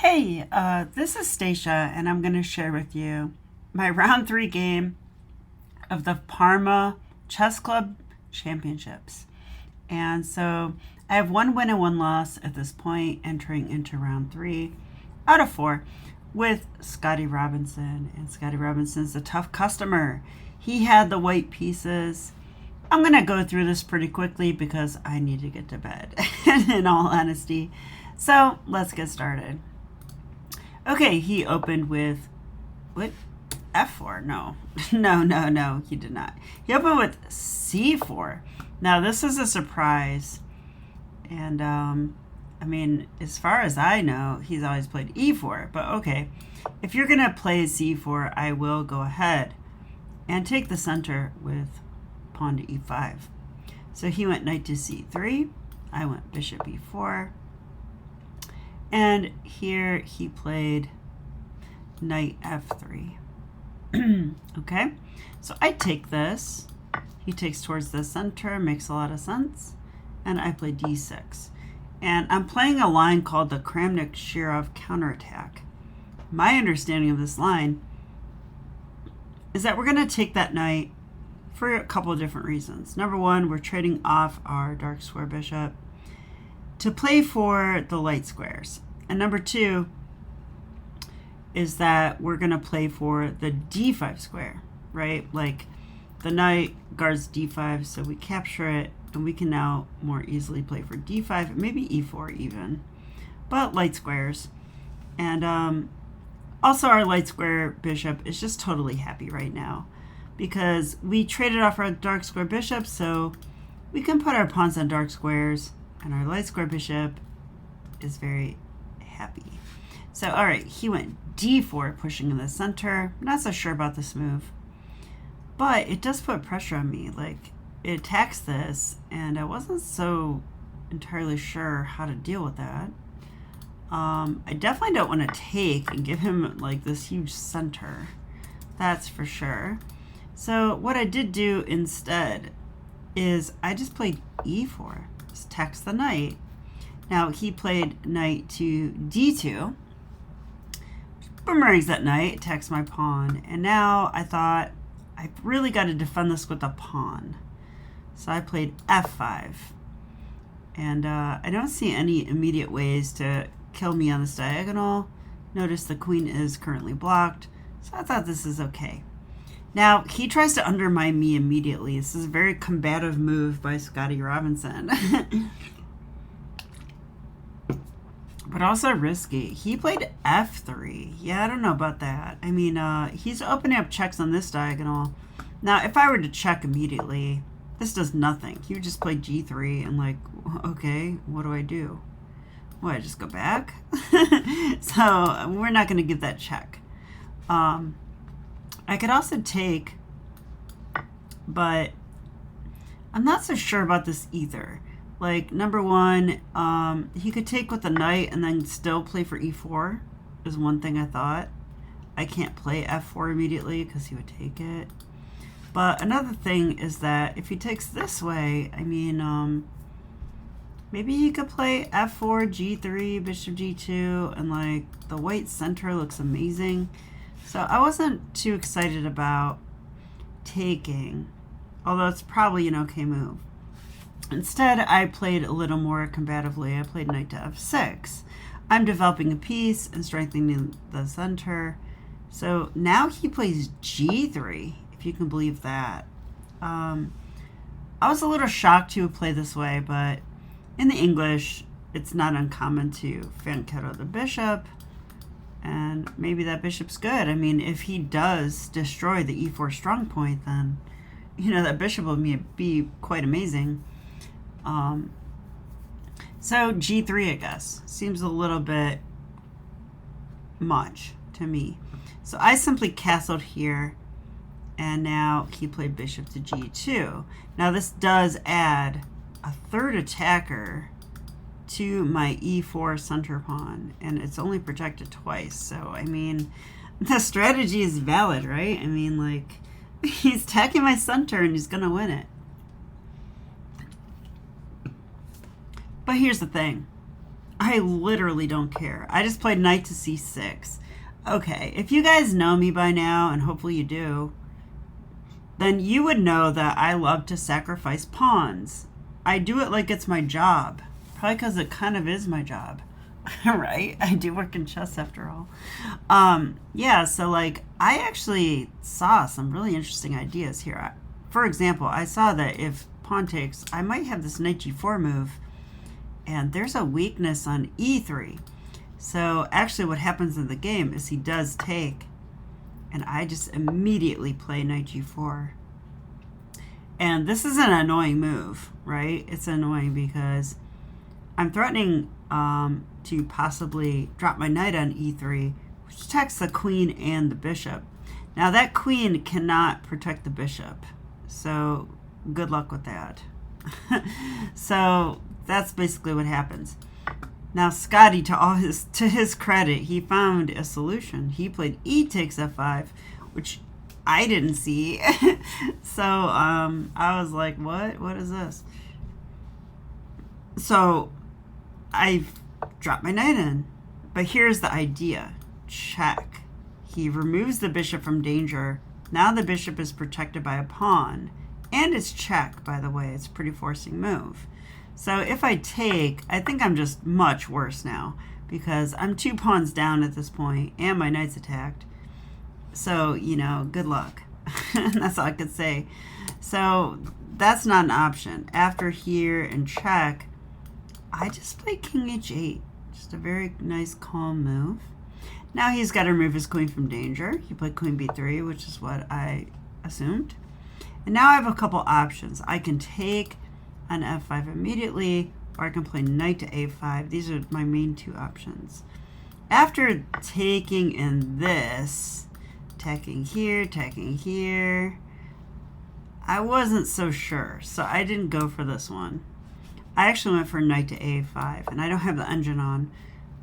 Hey, this is Stacia, and I'm going to share with you my round 3 game of the Parma Chess Club Championships. And so I have 1 win and 1 loss at this point, entering into round 3 out of 4 with Scotty Robinson. And Scotty Robinson's a tough customer. He had the white pieces. I'm going to go through this pretty quickly because I need to get to bed, in all honesty. So let's get started. Okay, he opened with, what? F4? No. No, he did not. He opened with C4. Now, this is a surprise. And, I mean, as far as I know, he's always played E4. But, okay, if you're going to play C4, I will go ahead and take the center with pawn to E5. So he went knight to C3. I went bishop E4. And here he played knight F3. Okay, so I take this. He takes towards the center, makes a lot of sense. And I play D6. And I'm playing a line called the Kramnik-Shirov counterattack. My understanding of this line is that we're going to take that knight for a couple of different reasons. Number one, we're trading off our dark square bishop to play for the light squares. And number two is that we're going to play for the D5 square, right? Like the knight guards D5, so we capture it, and we can now more easily play for D5, maybe E4 even, but light squares. And also our light square bishop is just totally happy right now because we traded off our dark square bishop, so we can put our pawns on dark squares, and our light square bishop is very happy. So, all right, he went D4, pushing in the center. I'm not so sure about this move, but it does put pressure on me. Like, it attacks this, and I wasn't so entirely sure how to deal with that. I definitely don't want to take and give him, like, this huge center. That's for sure. So what I did do instead is I just played E4. Just attacks the knight. Now, he played knight to D2. Boomerangs that knight, attacks my pawn. And now I thought, I've really got to defend this with a pawn. So I played F5. And I don't see any immediate ways to kill me on this diagonal. Notice the queen is currently blocked. So I thought this is okay. Now, he tries to undermine me immediately. This is a very combative move by Scotty Robinson. But also risky. He played F3. Yeah, I don't know about that. I mean, he's opening up checks on this diagonal. Now, if I were to check immediately, this does nothing. He would just play G3 and like, okay, what do I do? What, I just go back? So we're not going to give that check. I could also take, but I'm not so sure about this either. Like, number one, he could take with the knight and then still play for E4 is one thing I thought. I can't play F4 immediately because he would take it. But another thing is that if he takes this way, I mean, maybe he could play F4, G3, bishop G2, and like the white center looks amazing. So I wasn't too excited about taking, although it's probably an okay move. Instead, I played a little more combatively. I played knight to F6. I'm developing a piece and strengthening the center. So now he plays G3, if you can believe that. I was a little shocked to play this way, but in the English, it's not uncommon to fianchetto the bishop. And maybe that bishop's good. I mean, if he does destroy the E4 strong point, then, you know, that bishop will be quite amazing. So G3, I guess, seems a little bit much to me. So I simply castled here, and now he played bishop to G2. Now this does add a third attacker to my E4 center pawn, and it's only protected twice. So, I mean, the strategy is valid, right? I mean, like, he's attacking my center and he's gonna win it. But here's the thing. I literally don't care. I just played knight to c6. Okay, if you guys know me by now, and hopefully you do, then you would know that I love to sacrifice pawns. I do it like it's my job. Probably because it kind of is my job. Right? I do work in chess after all. Yeah, so like I actually saw some really interesting ideas here. For example, I saw that if pawn takes, I might have this knight g4 move, and there's a weakness on e3. So actually what happens in the game is he does take, and I just immediately play knight g4. And this is an annoying move, right? It's annoying because I'm threatening to possibly drop my knight on e3, which attacks the queen and the bishop. Now that queen cannot protect the bishop, so good luck with that. So that's basically what happens. Now Scotty, to his credit, he found a solution. He played e takes f5, which I didn't see. So I was like, what is this? So I've dropped my knight in, but here's the idea. Check. He removes the bishop from danger. Now the bishop is protected by a pawn, and it's check, by the way. It's a pretty forcing move. So if I take, I think I'm just much worse now because I'm 2 pawns down at this point and my knight's attacked. So, you know, good luck. That's all I could say. So that's not an option. After here and check, I just play king h8. Just a very nice, calm move. Now he's got to remove his queen from danger. He played queen b3, which is what I assumed. And now I have a couple options. I can take on f5 immediately, or I can play knight to a5. These are my main 2 options. After taking in this, attacking here, I wasn't so sure, so I didn't go for this one. I actually went for knight to a5, and I don't have the engine on,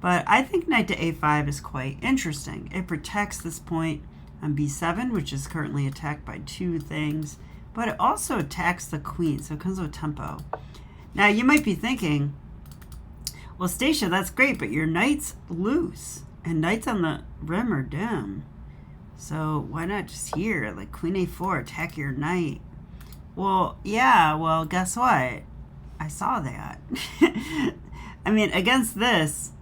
but I think knight to a5 is quite interesting. It protects this point on b7, which is currently attacked by 2 things, but it also attacks the queen, so it comes with tempo. Now you might be thinking, well, Stacia, that's great, but your knight's loose, and knights on the rim are dim. So why not just here, like queen a4, attack your knight? Well, yeah, well, guess what? I saw that. I mean, against this,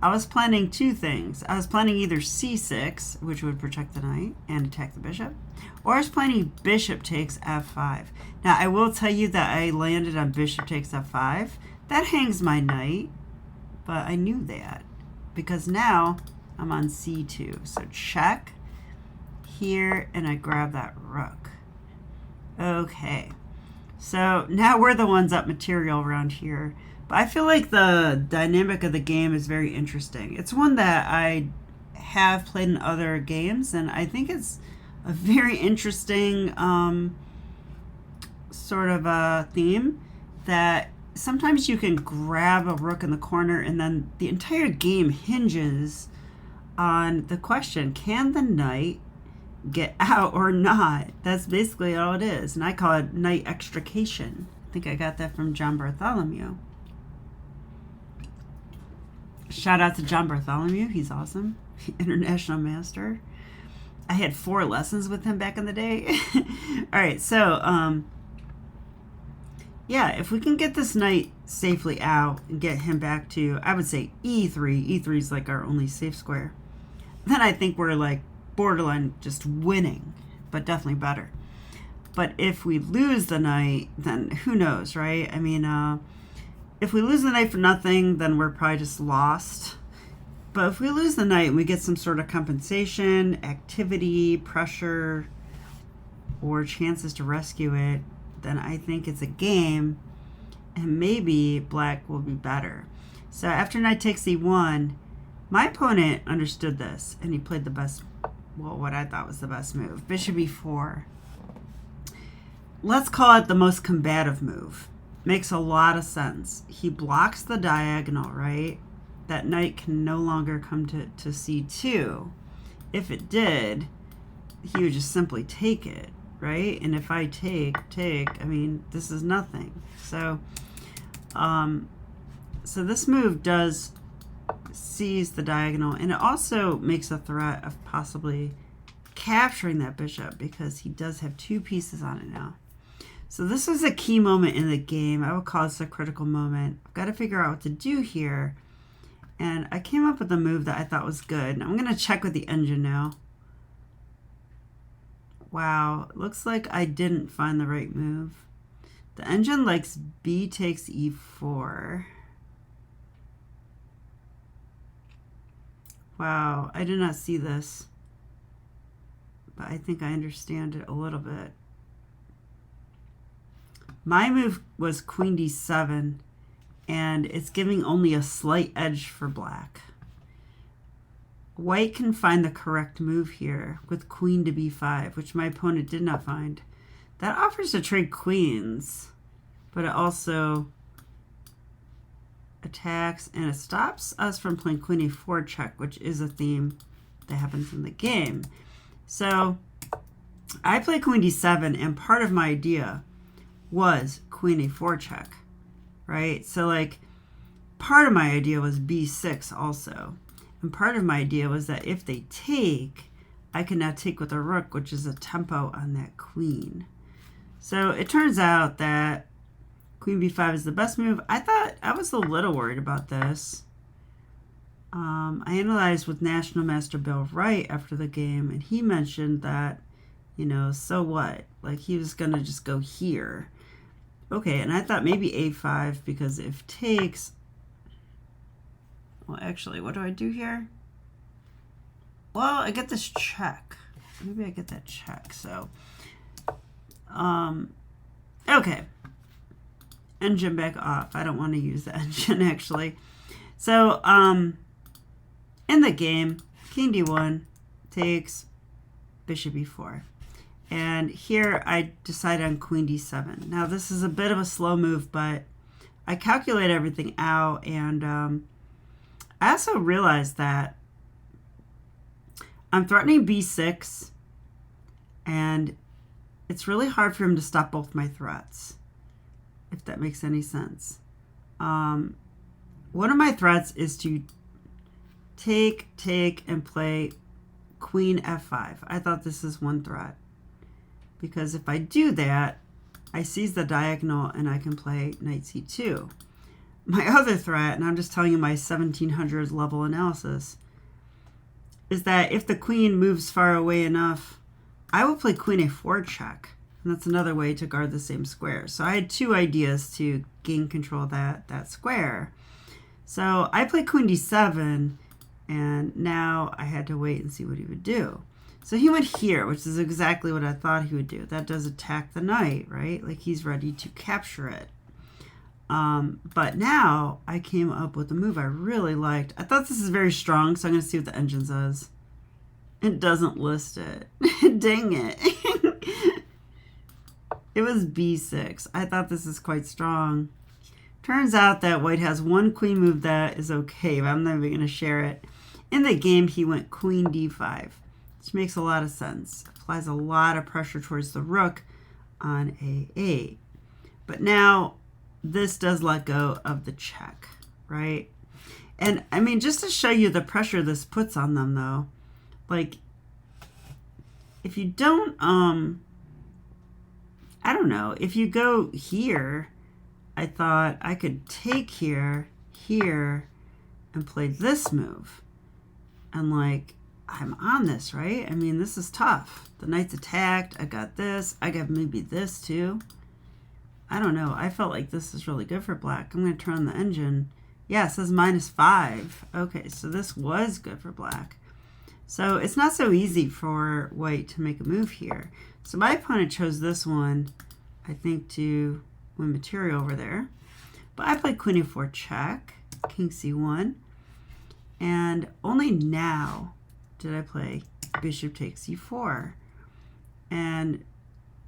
I was planning 2 things. I was planning either c6, which would protect the knight and attack the bishop, or I was planning bishop takes f5. Now, I will tell you that I landed on bishop takes f5. That hangs my knight, but I knew that because now I'm on c2. So check here, and I grab that rook. Okay, so now we're the ones up material around here. But I feel like the dynamic of the game is very interesting. It's one that I have played in other games, and I think it's a very interesting sort of a theme that sometimes you can grab a rook in the corner, and then the entire game hinges on the question, can the knight get out or not? That's basically all it is, and I call it knight extrication. I think I got that from John Bartholomew. Shout out to John Bartholomew. He's awesome. International master. I had 4 lessons with him back in the day. All right, so yeah, if we can get this knight safely out and get him back to, I would say e3. E3 is like our only safe square. Then I think we're like borderline just winning, but definitely better. But if we lose the knight, then who knows, right? I mean, if we lose the knight for nothing, then we're probably just lost. But if we lose the knight and we get some sort of compensation, activity, pressure, or chances to rescue it, then I think it's a game, and maybe black will be better. So after knight takes e1, my opponent understood this, and he played the best, well, what I thought was the best move, bishop e4. Let's call it the most combative move. Makes a lot of sense. He blocks the diagonal, right? That knight can no longer come to c2. If it did, he would just simply take it, right? And if I take, I mean, this is nothing. So So this move does seize the diagonal, and it also makes a threat of possibly capturing that bishop because he does have 2 pieces on it now. So this was a key moment in the game. I would call this a critical moment. I've got to figure out what to do here. And I came up with a move that I thought was good. And I'm going to check with the engine now. Wow, looks like I didn't find the right move. The engine likes b takes e4. Wow, I did not see this. But I think I understand it a little bit. My move was queen d7, and it's giving only a slight edge for black. White can find the correct move here with queen to b5, which my opponent did not find. That offers to trade queens, but it also attacks and it stops us from playing queen a4 check, which is a theme that happens in the game. So I play queen d7, and part of my idea was queen a4 check, right? So like part of my idea was b6 also. And part of my idea was that if they take, I can now take with a rook, which is a tempo on that queen. So it turns out that queen b5 is the best move. I was a little worried about this. I analyzed with National Master Bill Wright after the game, and he mentioned that, you know, so what? Like he was going to just go here. Okay, and I thought maybe a5 because if takes, well, actually, what do I do here? Well, I get this check. Maybe I get that check. So, okay. Engine back off. I don't want to use the engine, actually. So, in the game, king d1 takes bishop e4. And here I decide on queen d7. Now, this is a bit of a slow move, but I calculate everything out, and I also realized that I'm threatening b6, and it's really hard for him to stop both my threats, if that makes any sense. One of my threats is to take, and play queen f5. I thought this is one threat, because if I do that, I seize the diagonal and I can play knight c2. My other threat, and I'm just telling you my 1700 level analysis, is that if the queen moves far away enough, I will play queen a4 check. And that's another way to guard the same square. So I had 2 ideas to gain control of that square. So I played queen d7, and now I had to wait and see what he would do. So he went here, which is exactly what I thought he would do. That does attack the knight, right? Like he's ready to capture it. But now I came up with a move I really liked. I thought this is very strong, so I'm going to see what the engine says. It doesn't list it. Dang it. It was b6. I thought this is quite strong. Turns out that white has one queen move that is okay, but I'm not even going to share it. In the game, he went queen d5, which makes a lot of sense. Applies a lot of pressure towards the rook on a8. But now this does let go of the check, right? And I mean, just to show you the pressure this puts on them, though, like if you don't, I don't know, if you go here, I thought I could take here, and play this move. And like, I'm on this, right? I mean, this is tough. The knight's attacked. I got this. I got maybe this too. I don't know. I felt like this is really good for black. I'm going to turn on the engine. Yeah, it says -5. Okay, so this was good for black. So it's not so easy for white to make a move here. So my opponent chose this one, I think, to win material over there. But I played queen a4 check, king c1. And only now did I play bishop takes e4. And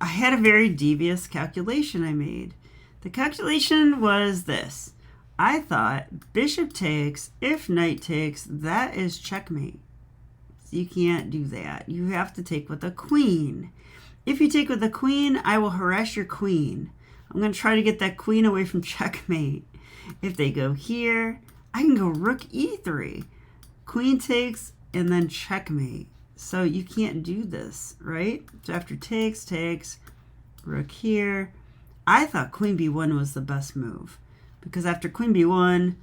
I had a very devious calculation I made. The calculation was this. I thought bishop takes, if knight takes, that is checkmate. So you can't do that. You have to take with a queen. If you take with a queen, I will harass your queen. I'm going to try to get that queen away from checkmate. If they go here, I can go rook e3. Queen takes and then checkmate. So you can't do this, right? So after takes, rook here. I thought queen b1 was the best move because after queen b1,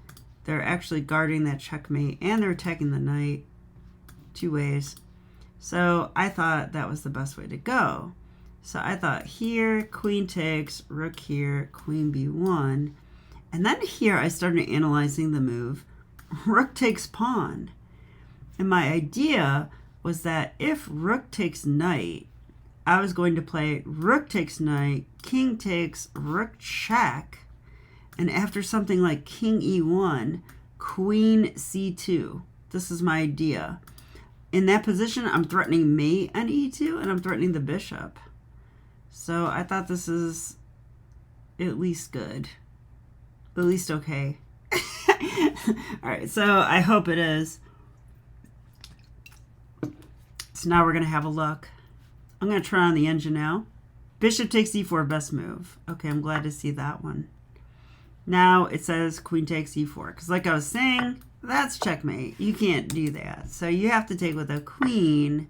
they're actually guarding that checkmate and they're attacking the knight two ways. So I thought that was the best way to go. So I thought here, queen takes, rook here, queen b1. And then here I started analyzing the move, rook takes pawn. And my idea was that if rook takes knight, I was going to play rook takes knight, king takes, rook check, and after something like king e1, queen c2. This is my idea. In that position, I'm threatening mate on e2, and I'm threatening the bishop. So I thought this is at least good. At least okay. All right, so I hope it is. So now we're going to have a look. I'm going to turn on the engine now. Bishop takes e4, best move. Okay, I'm glad to see that one. Now it says queen takes e4. Because like I was saying, that's checkmate. You can't do that. So you have to take with a queen.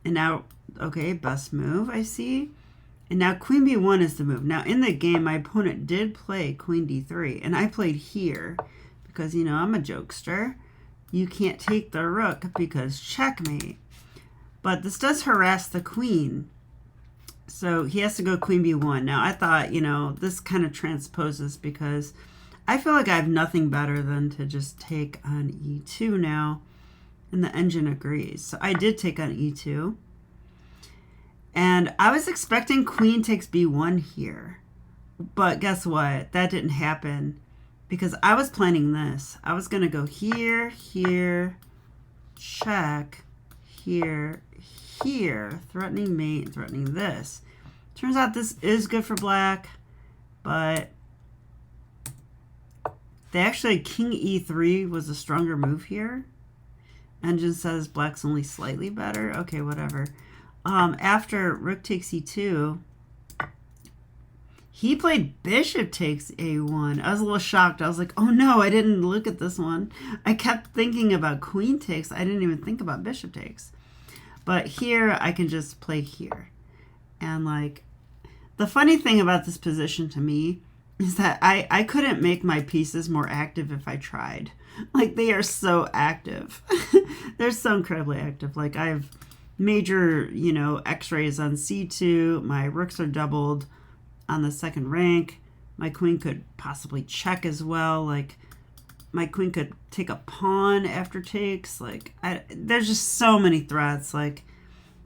And now, okay, best move, I see. And now queen b1 is the move. Now in the game, my opponent did play queen d3. And I played here. Because, you know, I'm a jokester. You can't take the rook because checkmate. But this does harass the queen. So he has to go queen b1. Now I thought, you know, this kind of transposes because I feel like I have nothing better than to just take on e2 now. And the engine agrees. So I did take on e2. And I was expecting queen takes b1 here. But guess what? That didn't happen because I was planning this. I was going to go here, here, check, here, here, threatening mate, threatening this. Turns out this is good for black, but they actually, king e3 was a stronger move here. Engine says black's only slightly better. Okay, whatever. After rook takes e2, he played bishop takes a1. I was a little shocked. I was like, oh no, I didn't look at this one. I kept thinking about queen takes. I didn't even think about bishop takes. But here, I can just play here. And like, the funny thing about this position to me is that I couldn't make my pieces more active if I tried. Like, they are so active. They're so incredibly active. Like, I have major, you know, x-rays on c2. My rooks are doubled on the second rank. My queen could possibly check as well. Like, my queen could take a pawn after takes. Like, there's just so many threats. Like,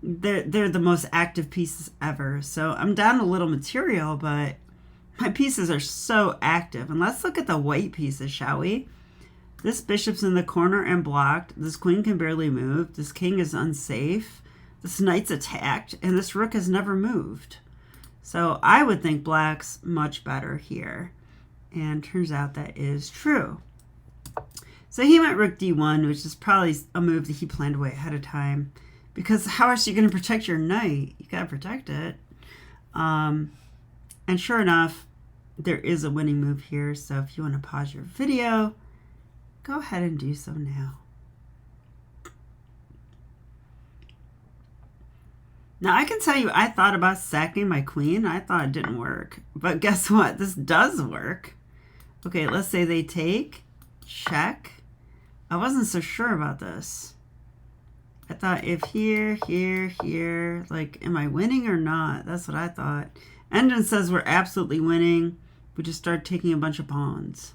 they're the most active pieces ever. So I'm down a little material, but my pieces are so active. And let's look at the white pieces, shall we? This bishop's in the corner and blocked. This queen can barely move. This king is unsafe. This knight's attacked. And this rook has never moved. So I would think black's much better here. And turns out that is true. So he went rook d1, which is probably a move that he planned way ahead of time. Because how else are you going to protect your knight? You got to protect it. And sure enough, there is a winning move here. So if you want to pause your video, go ahead and do so now. Now I can tell you, I thought about sacking my queen. I thought it didn't work. But guess what? This does work. Okay, let's say they take, check. I wasn't so sure about this. I thought if here, here, here, like, am I winning or not? That's what I thought. Engine says we're absolutely winning. We just start taking a bunch of pawns.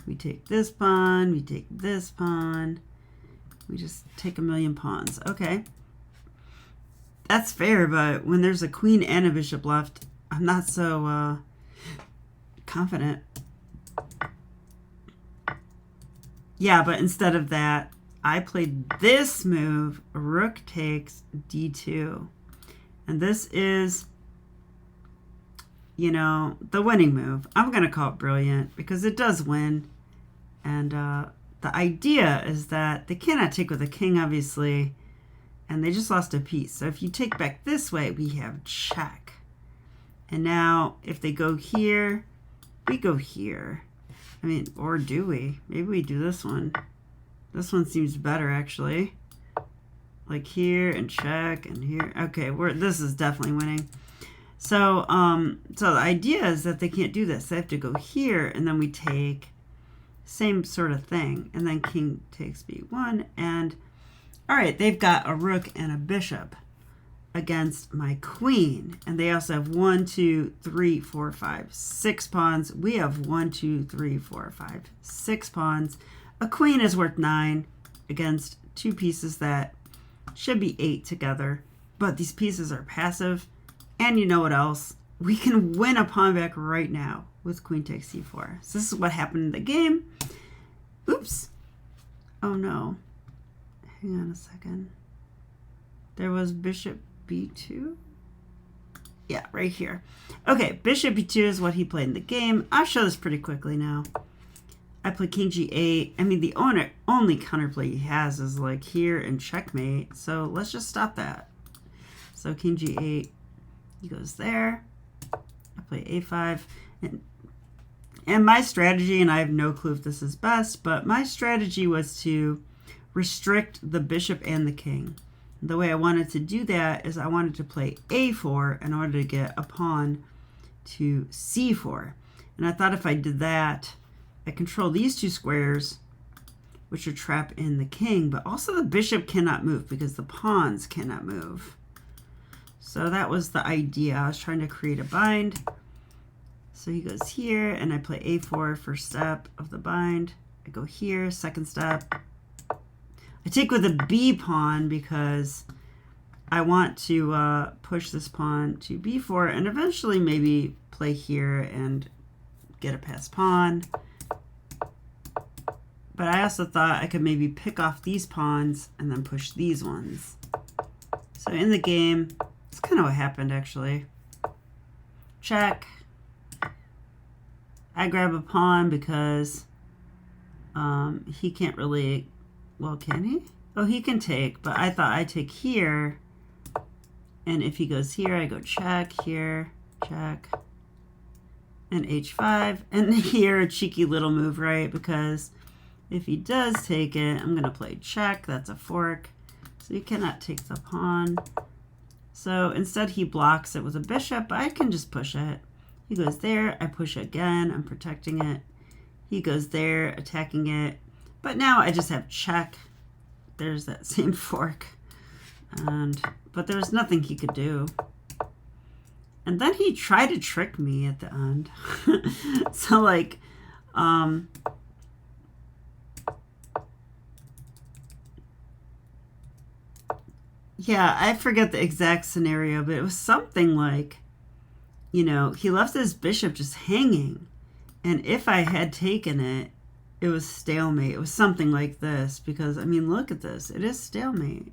We take this pawn, we take this pawn. We just take a million pawns. Okay. That's fair, but when there's a queen and a bishop left, I'm not so confident. Yeah, but instead of that, I played this move, rook takes d2. And this is, you know, the winning move. I'm going to call it brilliant because it does win. And the idea is that they cannot take with a king, obviously, and they just lost a piece. So if you take back this way, we have check. And now if they go here, we go here. I mean, or do we? Maybe we do this one. This one seems better, actually. Like here and check and here. Okay, this is definitely winning. So, so the idea is that they can't do this. They have to go here, and then we take same sort of thing. And then king takes b1. And, all right, they've got a rook and a bishop against my queen. And they also have 1, 2, 3, 4, 5, 6 pawns. We have 1, 2, 3, 4, 5, 6 pawns. A queen is worth 9 against 2 pieces that should be 8 together. But these pieces are passive. And you know what else? We can win a pawn back right now with queen takes c4. So this is what happened in the game. Oops. Oh no. Hang on a second. There was bishop b2. Yeah, right here. Okay, bishop b2 is what he played in the game. I'll show this pretty quickly now. I play king g8. I mean, the only counterplay he has is like here and checkmate. So let's just stop that. So king g8. He goes there. I play a5. And my strategy, and I have no clue if this is best, but my strategy was to restrict the bishop and the king. The way I wanted to do that is I wanted to play a4 in order to get a pawn to c4. And I thought if I did that, I control these 2 squares, which are trapped in the king, but also the bishop cannot move because the pawns cannot move. So that was the idea. I was trying to create a bind. So he goes here, and I play a4, first step of the bind. I go here, second step. I take with a b pawn because I want to push this pawn to b4 and eventually maybe play here and get a passed pawn. But I also thought I could maybe pick off these pawns and then push these ones. So in the game, it's kind of what happened actually. Check. I grab a pawn because he can't really, well, can he? Oh, he can take, but I thought I'd take here. And if he goes here, I go check, here, check, and h5. And here, a cheeky little move, right? Because if he does take it, I'm going to play check. That's a fork. So you cannot take the pawn. So instead, he blocks it with a bishop, but I can just push it. He goes there, I push again, I'm protecting it. He goes there, attacking it. But now I just have check. There's that same fork. But there's nothing he could do. And then he tried to trick me at the end. So like, yeah, I forget the exact scenario, but it was something like, you know, he left his bishop just hanging. And if I had taken it, it was stalemate. It was something like this because, I mean, look at this. It is stalemate.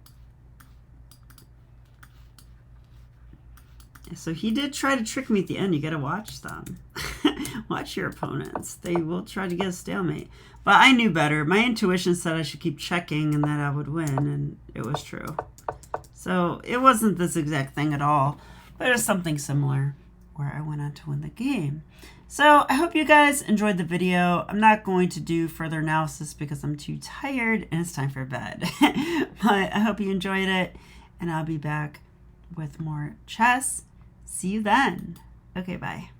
So he did try to trick me at the end. You got to watch them. Watch your opponents. They will try to get a stalemate. But I knew better. My intuition said I should keep checking and that I would win, and it was true. So it wasn't this exact thing at all, but it was something similar where I went on to win the game. So I hope you guys enjoyed the video. I'm not going to do further analysis because I'm too tired and it's time for bed. But I hope you enjoyed it, and I'll be back with more chess. See you then. Okay, bye.